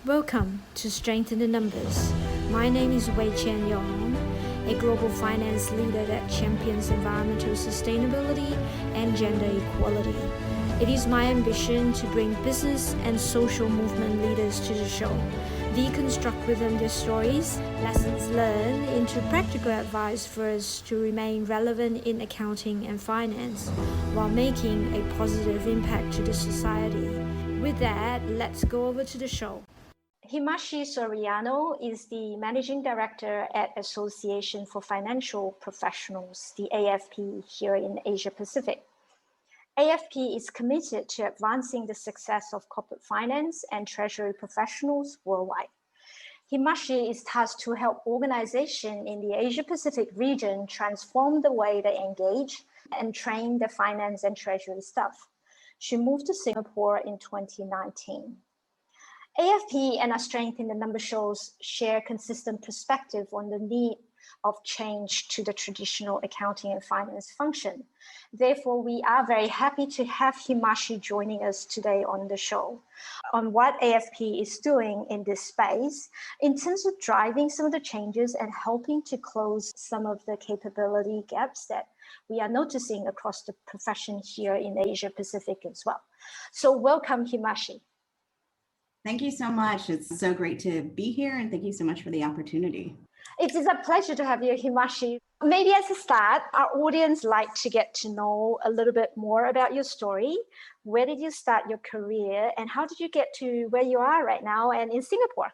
Welcome to Strengthen the Numbers. My name is Wei Chen Yong, a global finance leader that champions environmental sustainability and gender equality. It is my ambition to bring business and social movement leaders to the show, deconstruct with them their stories, lessons learned into practical advice for us to remain relevant in accounting and finance while making a positive impact to the society. With that, let's go over to the show. Himashi Soriano is the Managing Director at Association for Financial Professionals, the AFP, here in Asia Pacific. AFP is committed to advancing the success of corporate finance and treasury professionals worldwide. Himashi is tasked to help organizations in the Asia Pacific region transform the way they engage and train their finance and treasury staff. She moved to Singapore in 2019. AFP and our Strength in the Number shows share consistent perspective on the need of change to the traditional accounting and finance function. Therefore, we are very happy to have Himashi joining us today on the show on what AFP is doing in this space in terms of driving some of the changes and helping to close some of the capability gaps that we are noticing across the profession here in Asia Pacific as well. So welcome, Himashi. Thank you so much. It's so great to be here, and thank you so much for the opportunity. It is a pleasure to have you, Himashi. Maybe as a start, our audience like to get to know a little bit more about your story. Where did you start your career, and how did you get to where you are right now and in Singapore?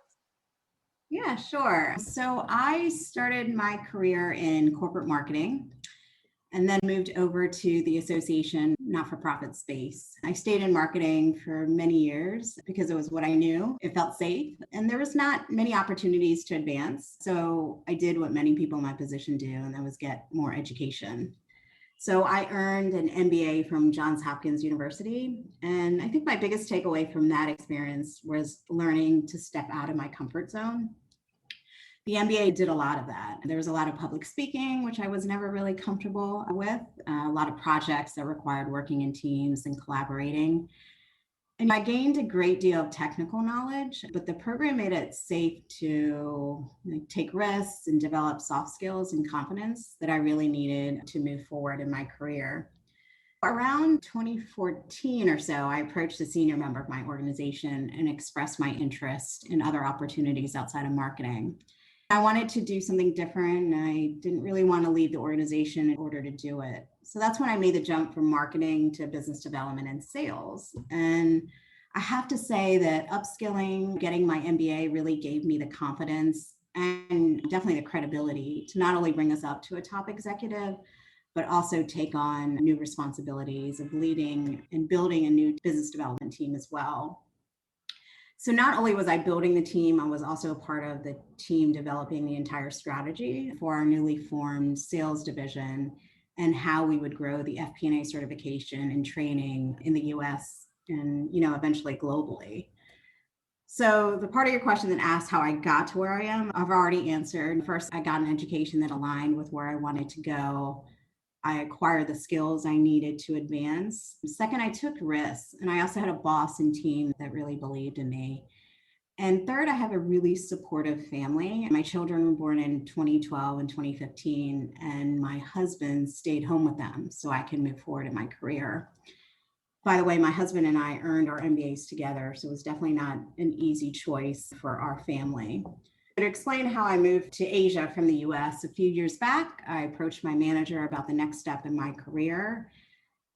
Yeah, sure. So I started my career in corporate marketing and then moved over to the association not-for-profit space. I stayed in marketing for many years because it was what I knew. It felt safe, and there was not many opportunities to advance. So I did what many people in my position do, and that was get more education. So I earned an MBA from Johns Hopkins University. And I think my biggest takeaway from that experience was learning to step out of my comfort zone. The MBA did a lot of that. There was a lot of public speaking, which I was never really comfortable with, a lot of projects that required working in teams and collaborating. And I gained a great deal of technical knowledge, but the program made it safe to take risks and develop soft skills and confidence that I really needed to move forward in my career. Around 2014 or so, I approached a senior member of my organization and expressed my interest in other opportunities outside of marketing. I wanted to do something different, and I didn't really want to leave the organization in order to do it. So that's when I made the jump from marketing to business development and sales. And I have to say that upskilling, getting my MBA really gave me the confidence and definitely the credibility to not only bring us up to a top executive, but also take on new responsibilities of leading and building a new business development team as well. So not only was I building the team, I was also a part of the team developing the entire strategy for our newly formed sales division and how we would grow the FP&A certification and training in the US and, eventually globally. So the part of your question that asked how I got to where I am, I've already answered. First, I got an education that aligned with where I wanted to go. I acquired the skills I needed to advance. Second, I took risks, and I also had a boss and team that really believed in me. And third, I have a really supportive family. My children were born in 2012 and 2015, and my husband stayed home with them so I can move forward in my career. By the way, my husband and I earned our MBAs together, so it was definitely not an easy choice for our family. To explain how I moved to Asia from the US, a few years back, I approached my manager about the next step in my career,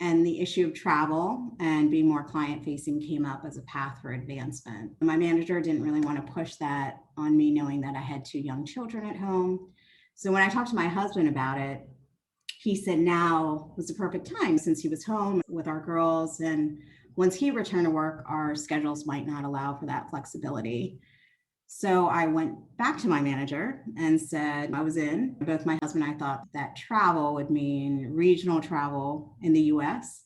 and the issue of travel and being more client-facing came up as a path for advancement. My manager didn't really want to push that on me, knowing that I had 2 young children at home. So when I talked to my husband about it, he said now was the perfect time since he was home with our girls, and once he returned to work, our schedules might not allow for that flexibility. So I went back to my manager and said I was in. Both my husband and I thought that travel would mean regional travel in the US,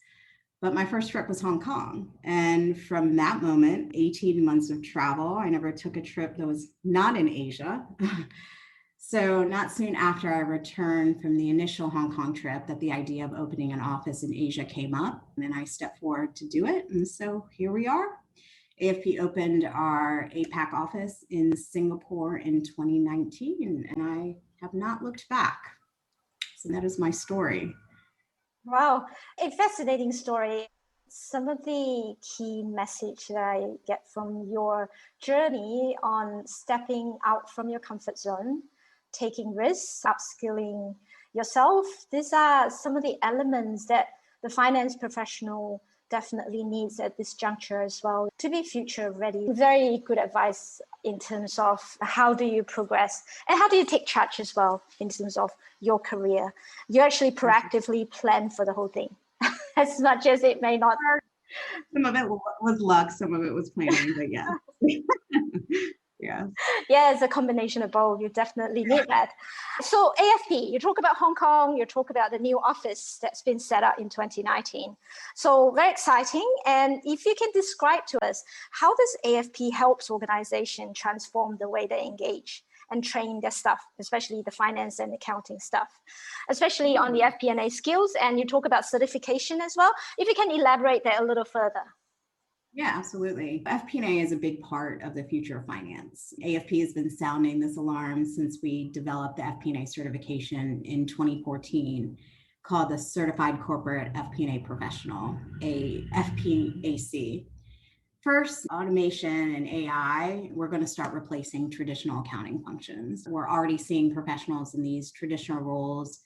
but my first trip was Hong Kong. And from that moment, 18 months of travel, I never took a trip that was not in Asia. So not soon after I returned from the initial Hong Kong trip that the idea of opening an office in Asia came up, and I stepped forward to do it. And so here we are. AFP opened our APAC office in Singapore in 2019, and I have not looked back. So that is my story. Wow, a fascinating story. Some of the key message that I get from your journey on stepping out from your comfort zone, taking risks, upskilling yourself, these are some of the elements that the finance professional definitely needs at this juncture as well to be future ready. Very good advice in terms of how do you progress and how do you take charge as well in terms of your career. You actually proactively plan for the whole thing as much as it may not. Some of it was luck, some of it was planning, but yeah. Yeah, it's a combination of both. You definitely need that. So AFP, you talk about Hong Kong, you talk about the new office that's been set up in 2019. So very exciting. And if you can describe to us, how does AFP helps organization transform the way they engage and train their staff, especially the finance and accounting staff, especially on the FP&A skills? And you talk about certification as well. If you can elaborate that a little further. Yeah, absolutely. FP&A is a big part of the future of finance. AFP has been sounding this alarm since we developed the FP&A certification in 2014 called the Certified Corporate FP&A Professional, a FPAC. First, automation and AI, we're going to start replacing traditional accounting functions. We're already seeing professionals in these traditional roles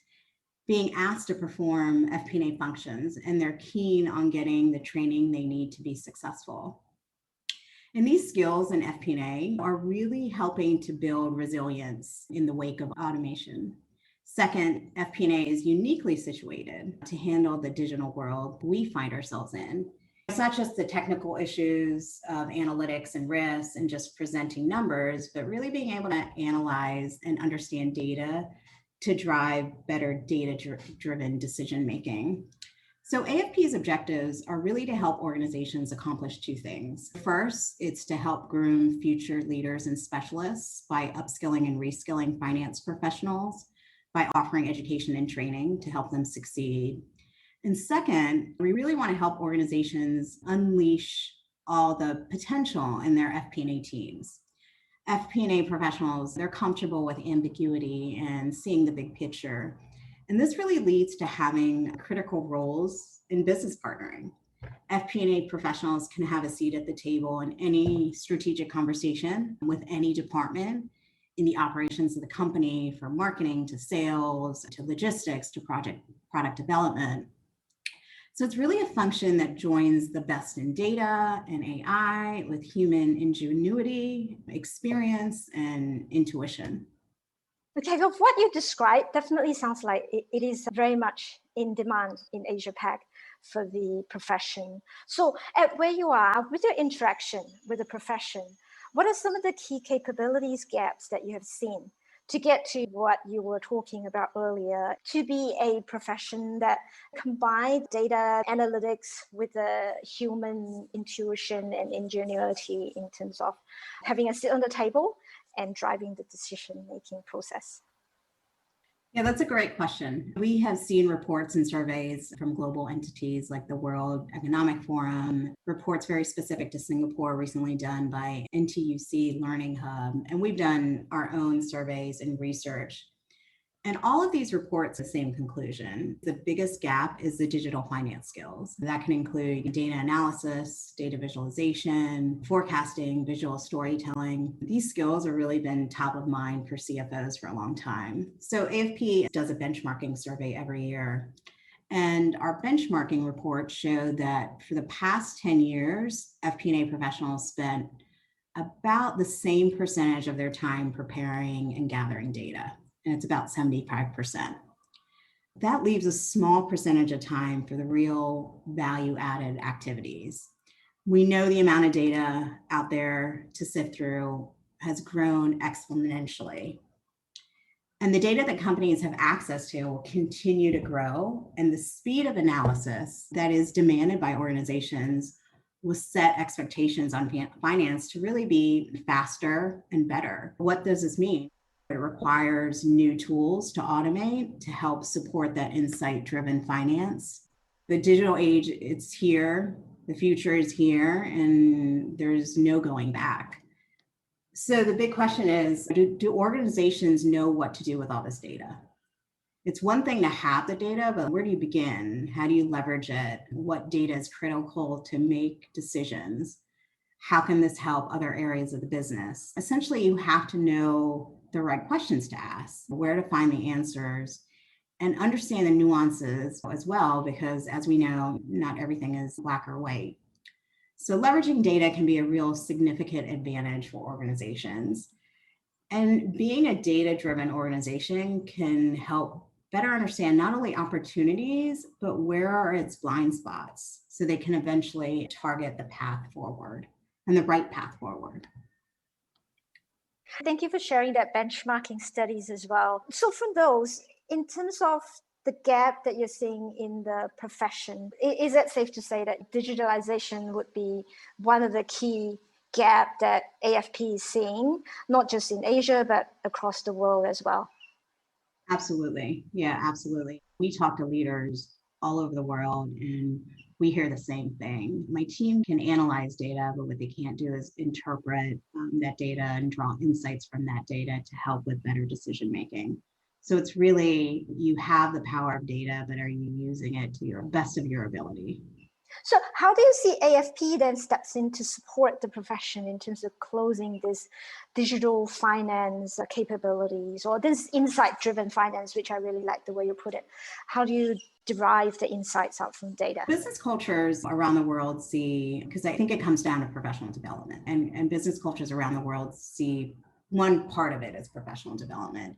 being asked to perform FP&A functions, and they're keen on getting the training they need to be successful. And these skills in FP&A are really helping to build resilience in the wake of automation. Second, FP&A is uniquely situated to handle the digital world we find ourselves in. It's not just the technical issues of analytics and risks and just presenting numbers, but really being able to analyze and understand data to drive better data-driven decision-making. So AFP's objectives are really to help organizations accomplish two things. First, it's to help groom future leaders and specialists by upskilling and reskilling finance professionals, by offering education and training to help them succeed. And second, we really want to help organizations unleash all the potential in their FP&A teams. FP&A professionals, they're comfortable with ambiguity and seeing the big picture. And this really leads to having critical roles in business partnering. FP&A professionals can have a seat at the table in any strategic conversation with any department in the operations of the company, from marketing to sales to logistics to product development. So it's really a function that joins the best in data and AI with human ingenuity, experience, and intuition. Okay, so what you described definitely sounds like it is very much in demand in Asia Pac for the profession. So at where you are, with your interaction with the profession, what are some of the key capabilities gaps that you have seen to get to what you were talking about earlier, to be a profession that combines data analytics with the human intuition and ingenuity in terms of having a seat on the table and driving the decision-making process? Yeah, that's a great question. We have seen reports and surveys from global entities like the World Economic Forum, reports very specific to Singapore recently done by NTUC Learning Hub, and we've done our own surveys and research. And all of these reports the same conclusion. The biggest gap is the digital finance skills. That can include data analysis, data visualization, forecasting, visual storytelling. These skills have really been top of mind for CFOs for a long time. So AFP does a benchmarking survey every year. And our benchmarking reports show that for the past 10 years, FP&A professionals spent about the same percentage of their time preparing and gathering data. And it's about 75%. That leaves a small percentage of time for the real value-added activities. We know the amount of data out there to sift through has grown exponentially. And the data that companies have access to will continue to grow, and the speed of analysis that is demanded by organizations will set expectations on finance to really be faster and better. What does this mean? It requires new tools to automate to help support that insight-driven finance. The digital age, it's here. The future is here and there's no going back. So the big question is, do organizations know what to do with all this data? It's one thing to have the data, but where do you begin? How do you leverage it? What data is critical to make decisions? How can this help other areas of the business? Essentially, you have to know the right questions to ask, where to find the answers, and understand the nuances as well, because as we know, not everything is black or white. So leveraging data can be a real significant advantage for organizations. And being a data-driven organization can help better understand not only opportunities, but where are its blind spots so they can eventually target the path forward and the right path forward. Thank you for sharing that benchmarking studies as well. So from those, in terms of the gap that you're seeing in the profession, is it safe to say that digitalization would be one of the key gap that AFP is seeing, not just in Asia, but across the world as well? Absolutely. Yeah, absolutely. We talk to leaders all over the world and we hear the same thing. My team can analyze data, but what they can't do is interpret that data and draw insights from that data to help with better decision making. So it's really, you have the power of data, but are you using it to your best of your ability? So how do you see AFP then steps in to support the profession in terms of closing this digital finance capabilities or this insight-driven finance, which I really like the way you put it? How do you derive the insights out from data? Business cultures around the world see, because I think it comes down to professional development, and business cultures around the world see one part of it as professional development.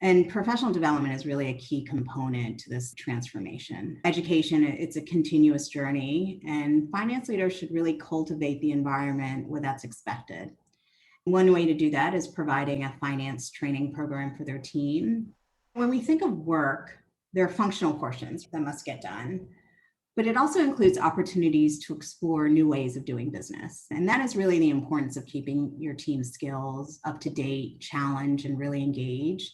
And professional development is really a key component to this transformation. Education, it's a continuous journey, and finance leaders should really cultivate the environment where that's expected. One way to do that is providing a finance training program for their team. When we think of work, there are functional portions that must get done, but it also includes opportunities to explore new ways of doing business. And that is really the importance of keeping your team's skills up to date, challenged, and really engaged.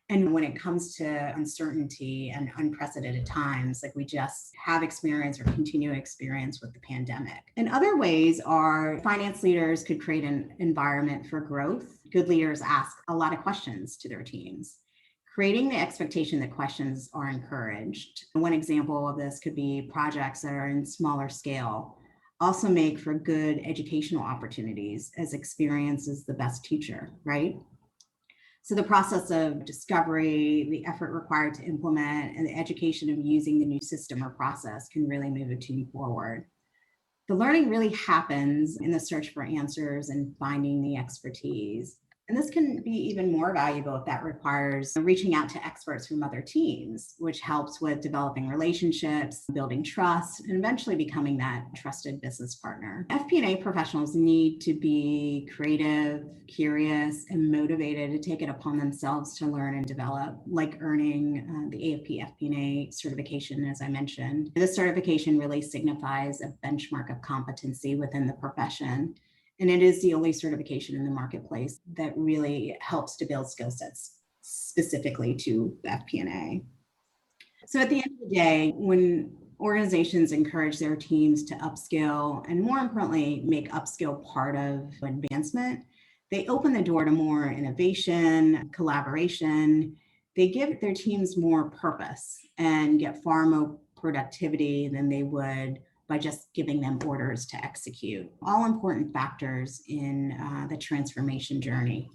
And when it comes to uncertainty and unprecedented times, like we just have experience or continue to experience with the pandemic. And other ways are finance leaders could create an environment for growth. Good leaders ask a lot of questions to their teams, creating the expectation that questions are encouraged. One example of this could be projects that are in smaller scale also make for good educational opportunities, as experience is the best teacher, right? So the process of discovery, the effort required to implement, and the education of using the new system or process can really move a team forward. The learning really happens in the search for answers and finding the expertise. And this can be even more valuable if that requires reaching out to experts from other teams, which helps with developing relationships, building trust, and eventually becoming that trusted business partner. FP&A professionals need to be creative, curious, and motivated to take it upon themselves to learn and develop, like earning the AFP FP&A certification, as I mentioned. This certification really signifies a benchmark of competency within the profession. And it is the only certification in the marketplace that really helps to build skill sets specifically to FP&A. So at the end of the day, when organizations encourage their teams to upskill and more importantly, make upskill part of advancement, they open the door to more innovation, collaboration. They give their teams more purpose and get far more productivity than they would by just giving them orders to execute. All important factors in the transformation journey.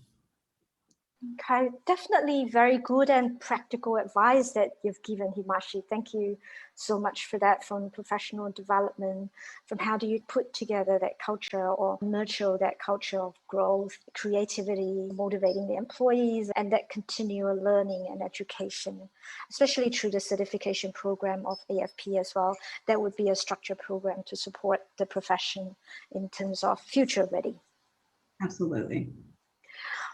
Okay, definitely very good and practical advice that you've given, Himashi. Thank you so much for that, from professional development, from how do you put together that culture or nurture that culture of growth, creativity, motivating the employees, and that continual learning and education, especially through the certification program of AFP as well. That would be a structured program to support the profession in terms of future ready. Absolutely.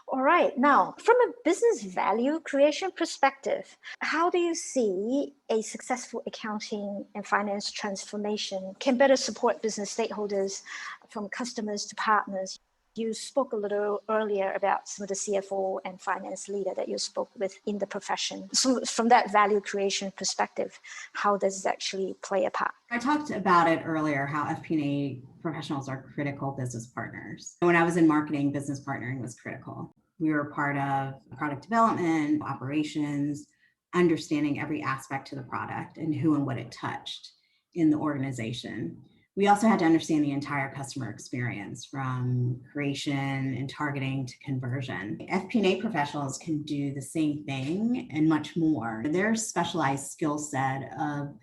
All right. Now, from a business value creation perspective, how do you see a successful accounting and finance transformation can better support business stakeholders, from customers to partners? You spoke a little earlier about some of the CFO and finance leader that you spoke with in the profession. So from that value creation perspective, how does it actually play a part? I talked about it earlier, how FP&A professionals are critical business partners. When I was in marketing, business partnering was critical. We were part of product development, operations, understanding every aspect to the product and who and what it touched in the organization. We also had to understand the entire customer experience from creation and targeting to conversion. FP&A professionals can do the same thing and much more. Their specialized skill set of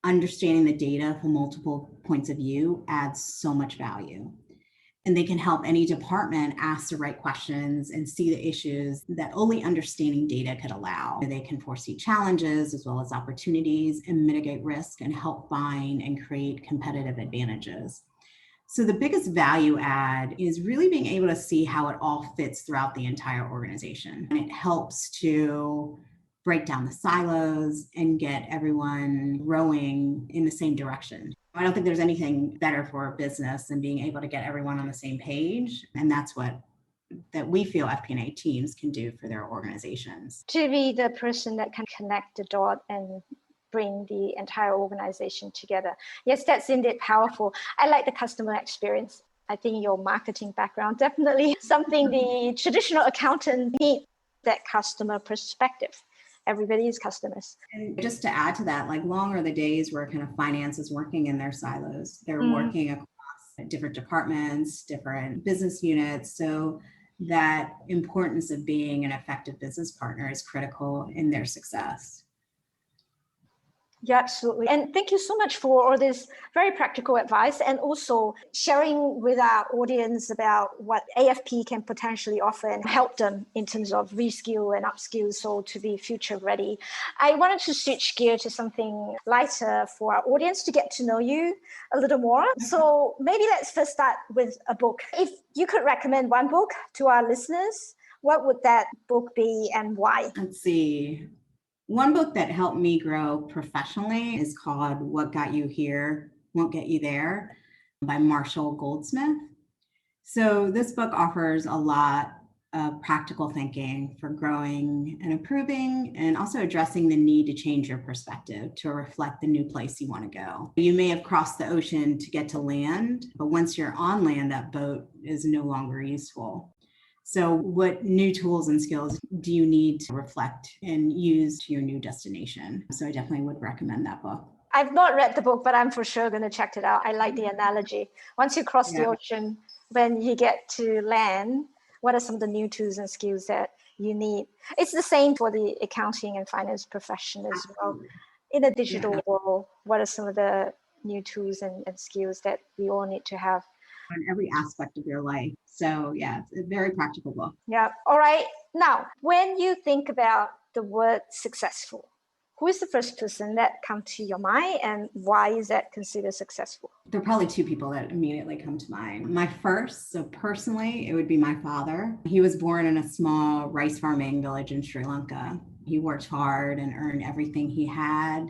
understanding the data from multiple points of view adds so much value. And they can help any department ask the right questions and see the issues that only understanding data could allow. They can foresee challenges as well as opportunities and mitigate risk and help find and create competitive advantages. So the biggest value add is really being able to see how it all fits throughout the entire organization. And it helps to break down the silos and get everyone rowing in the same direction. I don't think there's anything better for a business than being able to get everyone on the same page. And that's what that we feel FP&A teams can do for their organizations. To be the person that can connect the dot and bring the entire organization together. Yes, that's indeed powerful. I like the customer experience. I think your marketing background, definitely something the traditional accountant need, that customer perspective. Everybody is customers. And just to add to that, like long are the days where kind of finance is working in their silos. They're working across different departments, different business units. So that importance of being an effective business partner is critical in their success. Yeah, absolutely. And thank you so much for all this very practical advice and also sharing with our audience about what AFP can potentially offer and help them in terms of reskill and upskill, so to be future ready. I wanted to switch gear to something lighter for our audience to get to know you a little more. So maybe let's first start with a book. If you could recommend one book to our listeners, what would that book be and why? Let's see. One book that helped me grow professionally is called What Got You Here Won't Get You There by Marshall Goldsmith. So this book offers a lot of practical thinking for growing and improving, and also addressing the need to change your perspective to reflect the new place you want to go. You may have crossed the ocean to get to land, but once you're on land, that boat is no longer useful. So what new tools and skills do you need to reflect and use to your new destination? So I definitely would recommend that book. I've not read the book, but I'm for sure going to check it out. I like the analogy. Once you cross the ocean, when you get to land, what are some of the new tools and skills that you need? It's the same for the accounting and finance profession as well. In a digital world, what are some of the new tools and skills that we all need to have? On every aspect of your life. So yeah, it's a very practical book. Yeah. All right. Now, when you think about the word successful, who is the first person that comes to your mind and why is that considered successful? There are probably two people that immediately come to mind. My first, so personally, it would be my father. He was born in a small rice farming village in Sri Lanka. He worked hard and earned everything he had.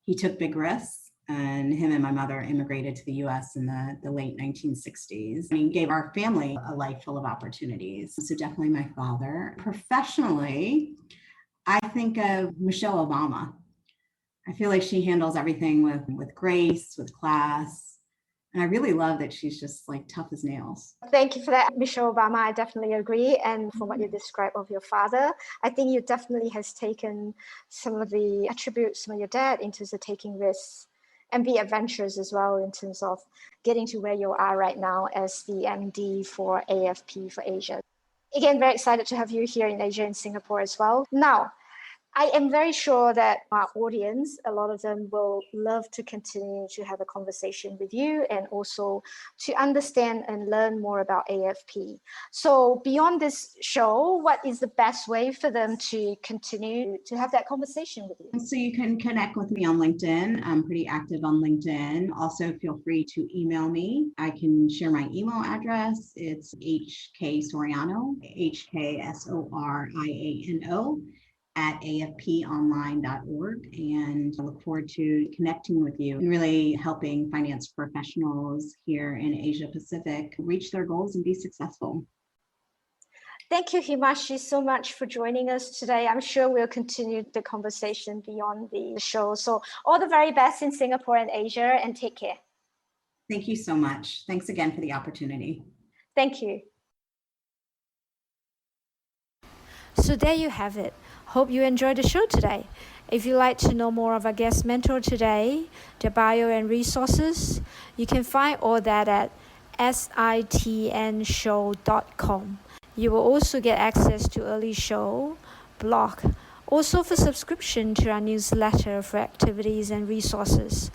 He took big risks. And him and my mother immigrated to the US in the late 1960s. I mean, gave our family a life full of opportunities. So definitely my father. Professionally, I think of Michelle Obama. I feel like she handles everything with grace, with class. And I really love that she's just like tough as nails. Thank you for that, Michelle Obama. I definitely agree. And from what you described of your father, I think you definitely has taken some of the attributes from your dad in terms of taking risks and be adventurous as well in terms of getting to where you are right now as the MD for AFP for Asia. Again, very excited to have you here in Asia and Singapore as well. Now, I am very sure that our audience, a lot of them will love to continue to have a conversation with you and also to understand and learn more about AFP. So beyond this show, what is the best way for them to continue to have that conversation with you? So you can connect with me on LinkedIn. I'm pretty active on LinkedIn. Also, feel free to email me. I can share my email address. It's hksoriano, HKSORIANO at afponline.org, and I look forward to connecting with you and really helping finance professionals here in Asia Pacific reach their goals and be successful. Thank you, Himashi, so much for joining us today. I'm sure we'll continue the conversation beyond the show. So all the very best in Singapore and Asia, and take care. Thank you so much. Thanks again for the opportunity. Thank you. So there you have it. Hope you enjoyed the show today. If you'd like to know more of our guest mentor today, their bio and resources, you can find all that at sitnshow.com. You will also get access to early show, blog, also for subscription to our newsletter for activities and resources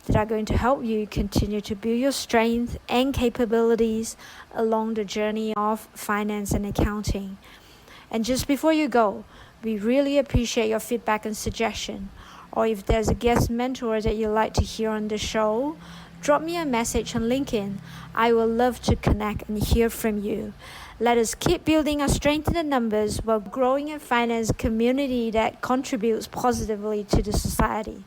that are going to help you continue to build your strength and capabilities along the journey of finance and accounting. And just before you go, we really appreciate your feedback and suggestion. Or if there's a guest mentor that you'd like to hear on the show, drop me a message on LinkedIn. I will love to connect and hear from you. Let us keep building our strength in the numbers while growing a finance community that contributes positively to the society.